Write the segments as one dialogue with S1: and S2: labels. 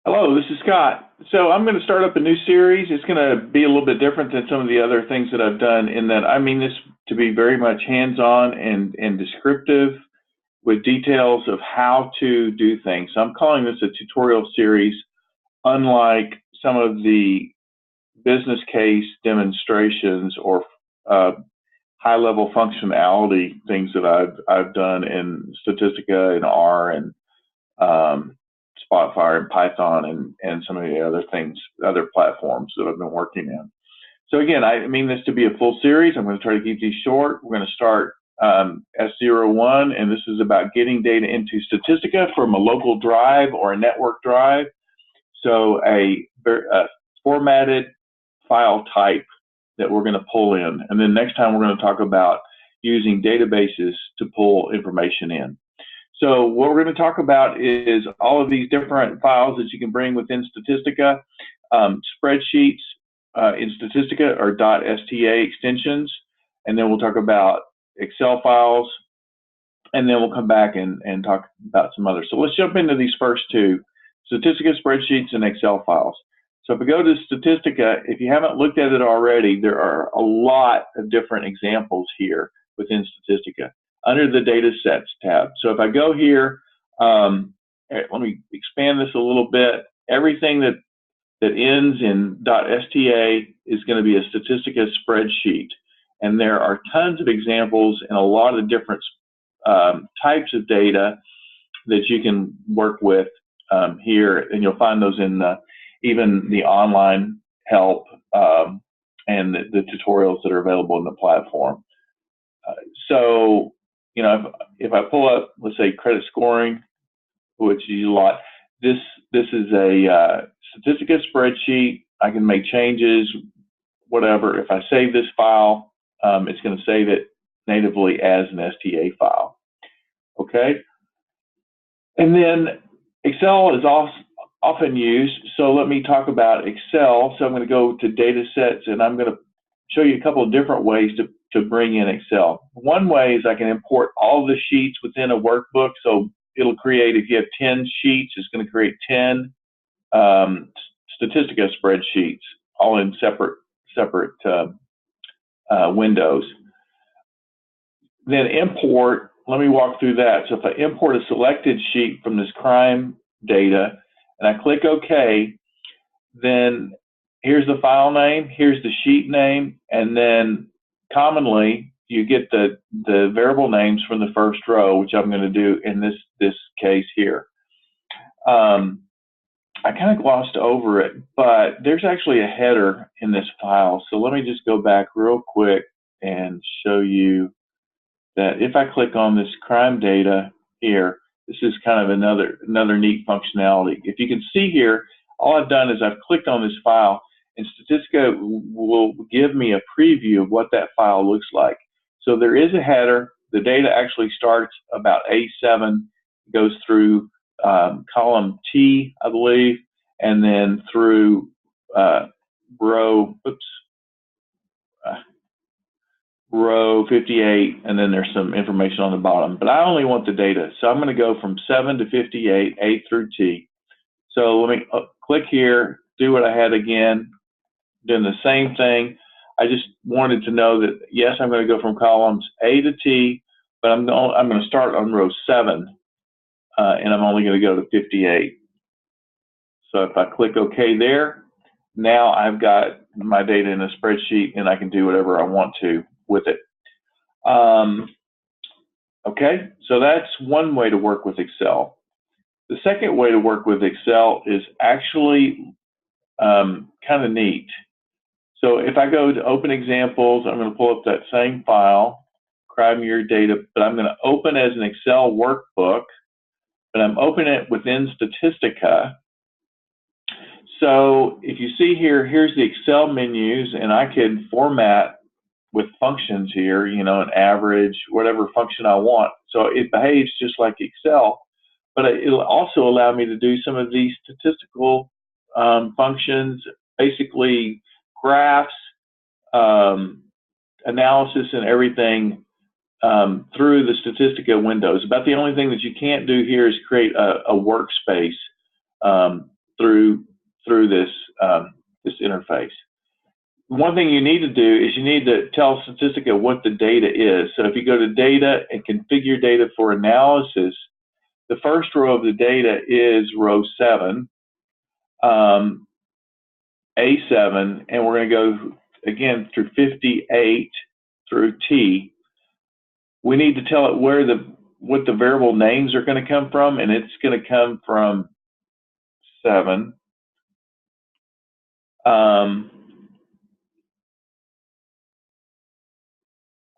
S1: Hello, this is Scott. So I'm going to start up a new series. It's going to be a little bit different than some of the other things that I've done in that I mean this to be very much hands-on and descriptive with details of how to do things. So I'm calling this a tutorial series, unlike some of the business case demonstrations or high-level functionality things that I've done in Statistica and R and Spotfire and Python and some of the other things, other platforms that I've been working in. So again, I mean this to be a full series. I'm going to try to keep these short. We're going to start S01, and this is about getting data into Statistica from a local drive or a network drive. So a formatted file type that we're going to pull in. And then next time we're going to talk about using databases to pull information in. So what we're going to talk about is all of these different files that you can bring within Statistica. Spreadsheets in Statistica are .sta extensions, and then we'll talk about Excel files, and then we'll come back and talk about some others. So let's jump into these first two, Statistica spreadsheets and Excel files. So if we go to Statistica, if you haven't looked at it already, there are a lot of different examples here within Statistica under the Data Sets tab. So if I go here, let me expand this a little bit. Everything that ends in .sta is going to be a Statistica spreadsheet. And there are tons of examples and a lot of different types of data that you can work with here. And you'll find those in even the online help and the tutorials that are available in the platform. So, you know, if I pull up, let's say, credit scoring, which is a lot, this is a Statistica spreadsheet. I can make changes, whatever. If I save this file, it's going to save it natively as an STA file. Okay? And then Excel is often used, so let me talk about Excel. So I'm going to go to Data Sets, and I'm going to show you a couple of different ways to bring in Excel. One way is I can import all the sheets within a workbook. So it'll create, if you have 10 sheets, it's going to create 10 Statistica spreadsheets, all in separate windows. Then import, let me walk through that. So if I import a selected sheet from this crime data, and I click OK, then here's the file name, here's the sheet name, and then commonly you get the variable names from the first row, which I'm going to do in this case here. I kind of glossed over it, but there's actually a header in this file. So let me just go back real quick and show you that if I click on this crime data here, this is kind of another neat functionality. If you can see here, all I've done is I've clicked on this file, and Statistica will give me a preview of what that file looks like. So there is a header. The data actually starts about A7, goes through column T, I believe, and then through row 58, and then there's some information on the bottom. But I only want the data, so I'm going to go from 7 to 58, A through T. So let me click here, do what I had again, doing the same thing. I just wanted to know that, yes, I'm going to go from columns A to T, but I'm going to start on row 7, and I'm only going to go to 58. So if I click OK there, now I've got my data in a spreadsheet, and I can do whatever I want to with it. Okay, so that's one way to work with Excel. The second way to work with Excel is actually kind of neat. So if I go to Open Examples, I'm going to pull up that same file, crime year data, but I'm going to open as an Excel workbook, but I'm opening it within Statistica. So if you see here, here's the Excel menus, and I could format with functions here, you know, an average, whatever function I want. So it behaves just like Excel, but it'll also allow me to do some of these statistical functions, basically graphs, analysis, and everything through the Statistica windows. About the only thing that you can't do here is create a workspace. through this this interface. One thing you need to do is you need to tell Statistica what the data is. So if you go to data and configure data for analysis, the first row of the data is row 7, A7, and we're going to go again through 58 through T. We need to tell it what the variable names are going to come from, and it's going to come from 7.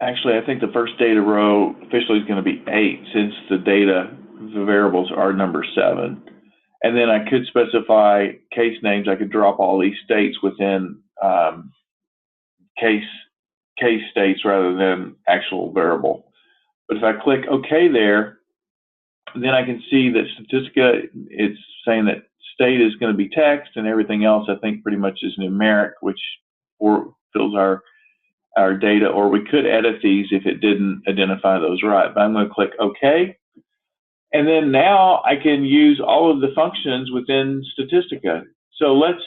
S1: Actually, I think the first data row officially is going to be 8, since the variables are number 7. And then I could specify case names. I could drop all these states within case states rather than actual variable. But if I click OK there, then I can see that Statistica, it's saying that state is going to be text, and everything else I think pretty much is numeric, which fills our data, or we could edit these if it didn't identify those right. But I'm going to click OK. And then now I can use all of the functions within Statistica. So let's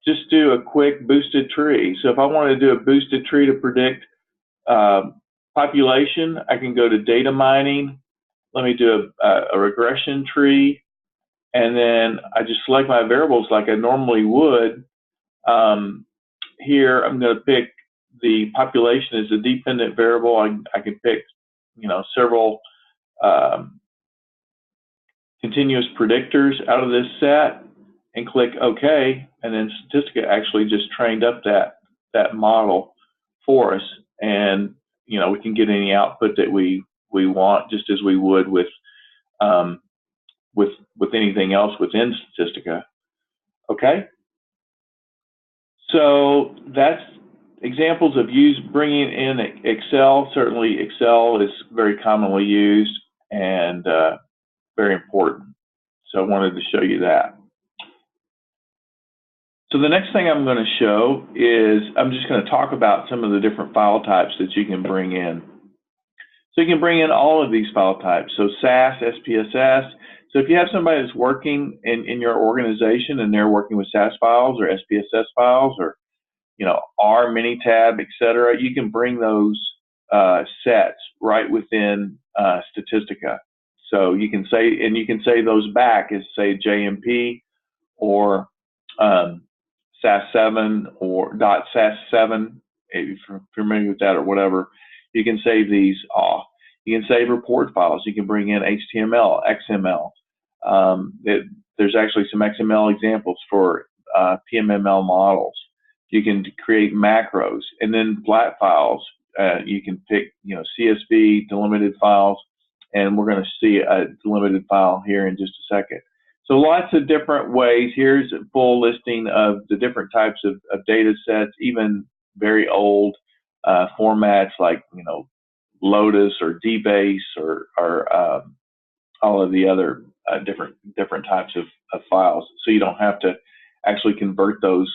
S1: just do a quick boosted tree. So if I want to do a boosted tree to predict population, I can go to data mining. Let me do a regression tree. And then I just select my variables like I normally would. Here I'm going to pick the population as a dependent variable. I can pick, several continuous predictors out of this set and click OK, and then Statistica actually just trained up that model for us, and we can get any output that we want, just as we would with anything else within Statistica. Okay, so that's examples of bringing in Excel. Certainly Excel is very commonly used and very important. So I wanted to show you that. So the next thing I'm going to show is I'm just going to talk about some of the different file types that you can bring in. So you can bring in all of these file types. So SAS, SPSS. So if you have somebody that's working in your organization and they're working with SAS files or SPSS files or R, Minitab, etc., you can bring those sets right within Statistica. So you can say those back as say JMP or SAS7 or .SAS7, if you're familiar with that or whatever. You can save these off. You can save report files. You can bring in HTML, XML. There's actually some XML examples for PMML models. You can create macros, and then flat files. You can pick, CSV, delimited files, and we're going to see a delimited file here in just a second. So lots of different ways. Here's a full listing of the different types of data sets, even very old formats like, Lotus or DBase or all of the other different types of files. So you don't have to actually convert those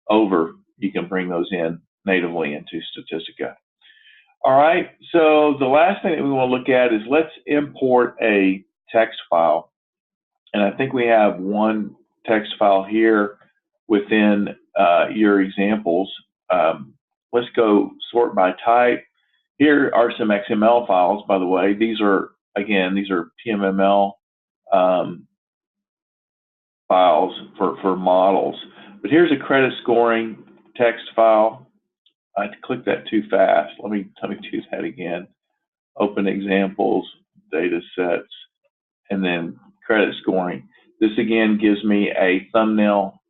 S1: over. You can bring those in natively into Statistica. All right, so the last thing that we want to look at is let's import a text file. And I think we have one text file here within your examples. Let's go sort by type. Here are some XML files, by the way. These are PMML files for models. But here's a credit scoring text file. I clicked that too fast. Let me do that again. Open examples, data sets, and then credit scoring. This again gives me a thumbnail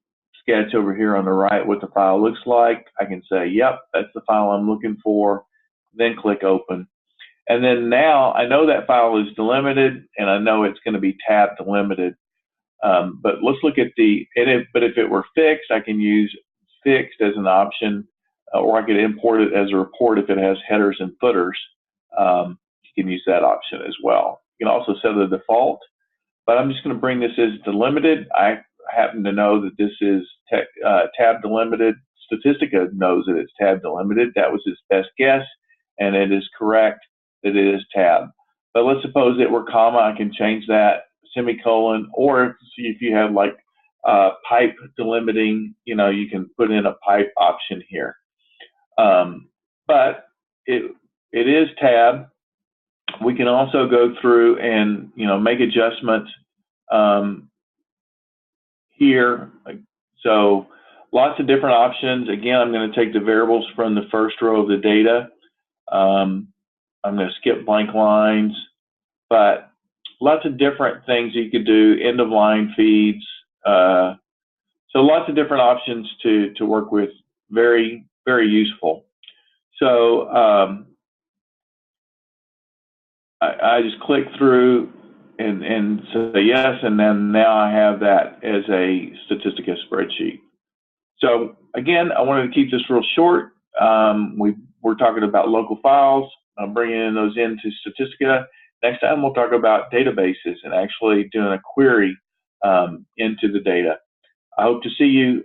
S1: sketch over here on the right what the file looks like. I can say, yep, that's the file I'm looking for, then click open. And then now I know that file is delimited, and I know it's going to be tab delimited. But let's look at but if it were fixed, I can use fixed as an option, or I could import it as a report if it has headers and footers. You can use that option as well. You can also set the default, but I'm just going to bring this as delimited. I happen to know that this is tab delimited. Statistica knows that it's tab delimited. That was its best guess, and it is correct that it is tab. But let's suppose it were comma. I can change that, semicolon, or if you have like pipe delimiting, you can put in a pipe option here. But it is tab. We can also go through and make adjustments here. So lots of different options. Again, I'm going to take the variables from the first row of the data. I'm going to skip blank lines, but lots of different things you could do, end of line feeds. So lots of different options to work with. Very, very useful. So I just click through and say yes, and then now I have that as a Statistica spreadsheet. So again, I wanted to keep this real short. We're talking about local files. I'm bringing those into Statistica. Next time we'll talk about databases and actually doing a query into the data. I hope to see you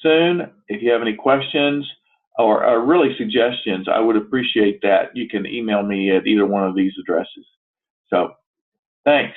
S1: soon. If you have any questions or really suggestions, I would appreciate that. You can email me at either one of these addresses. So thanks.